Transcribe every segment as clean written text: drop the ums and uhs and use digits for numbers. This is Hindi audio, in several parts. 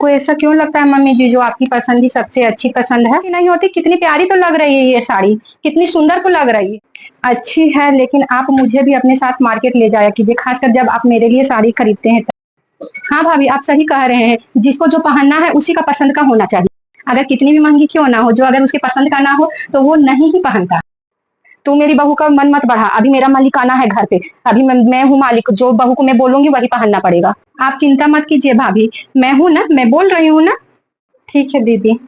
को ऐसा क्यों लगता है मम्मी जी जो आपकी पसंद ही सबसे अच्छी पसंद है? नहीं होती, कितनी प्यारी तो लग रही है ये साड़ी, कितनी सुंदर तो लग रही है। अच्छी है, लेकिन आप मुझे भी अपने साथ मार्केट ले जाया कीजिए, खासकर जब आप मेरे लिए साड़ी खरीदते हैं। हाँ भाभी, आप सही कह रहे हैं, जिसको जो पहनना है उसी का पसंद का होना चाहिए। अगर कितनी भी महंगी क्यों ना हो, जो अगर उसके पसंद का ना हो तो वो नहीं ही पहनता। तू मेरी बहू का मन मत बढ़ा, अभी मेरा मालिकाना है घर पे। अभी मैं हूँ मालिक, जो बहू को मैं बोलूंगी वही पहनना पड़ेगा। आप चिंता मत कीजिए भाभी, मैं हूं ना, मैं बोल रही हूँ ना। ठीक है दीदी।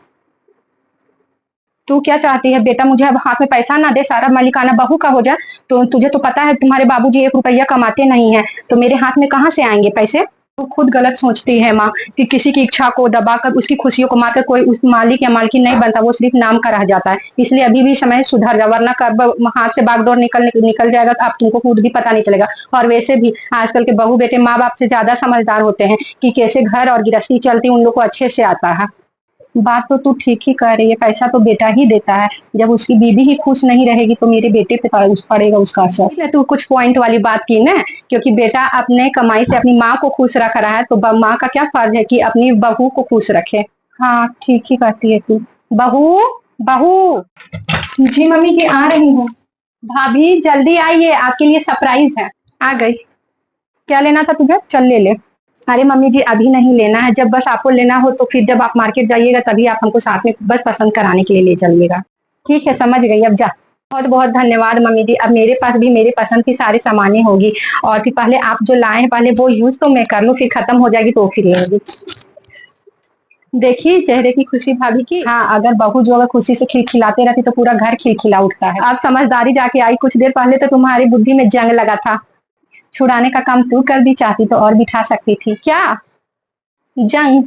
तू क्या चाहती है बेटा, मुझे अब हाथ में पैसा ना दे, सारा मालिकाना बहू का हो जाए। तो तुझे तो पता है तुम्हारे बाबूजी 1 रुपया कमाते नहीं है, तो मेरे हाथ में कहाँ से आएंगे पैसे। तू खुद गलत सोचती है माँ, कि किसी की इच्छा को दबाकर उसकी खुशियों को मारकर कोई उस मालिक या मालकिन नहीं बनता, वो सिर्फ नाम का रह जाता है। इसलिए अभी भी समय सुधर जा, वरना कब हाथ से बागडोर निकल जाएगा तो आप तुमको खुद भी पता नहीं चलेगा। और वैसे भी आजकल के बहू बेटे माँ बाप से ज्यादा समझदार होते हैं, कि कैसे घर और गृहस्थी चलती उन लोग को अच्छे से आता है। बात तो तू ठीक ही कह रही है, पैसा तो बेटा ही देता है। जब उसकी बीवी ही खुश नहीं रहेगी तो मेरे बेटे पे पड़ेगा उसका असर। ठीक है, तू कुछ पॉइंट वाली बात की ना, क्योंकि बेटा अपने कमाई से अपनी माँ को खुश रख रहा है, तो माँ का क्या फर्ज है कि अपनी बहू को खुश रखे। हाँ ठीक ही कहती है तू। बहू, बहू। जी मम्मी जी, आ रही हूँ। भाभी जल्दी आइए, आपके लिए सरप्राइज है। आ गई। क्या लेना था तुझे, चल ले ले। अरे मम्मी जी, अभी नहीं लेना है, जब बस आपको लेना हो तो फिर जब आप मार्केट जाइएगा तभी आप हमको साथ में बस पसंद कराने के लिए ले चलिएगा। ठीक है, समझ गई, अब जा। बहुत बहुत धन्यवाद मम्मी जी, अब मेरे पास भी मेरे पसंद की सारी सामानें होगी। और फिर पहले आप जो लाए हैं पहले वो यूज तो मैं कर लूँ, फिर खत्म हो जाएगी तो फिर लेंगी। देखिए चेहरे की खुशी भाभी की। हाँ, अगर बहू जो अगर खुशी से खिलखिलाते रहती तो पूरा घर खिलखिला उठता है। अब समझदारी जाके आई, कुछ देर पहले तो तुम्हारी बुद्धि में जंग लगा था। छुड़ाने का काम तू कर दी, चाहती तो और बिठा सकती थी क्या। जंग।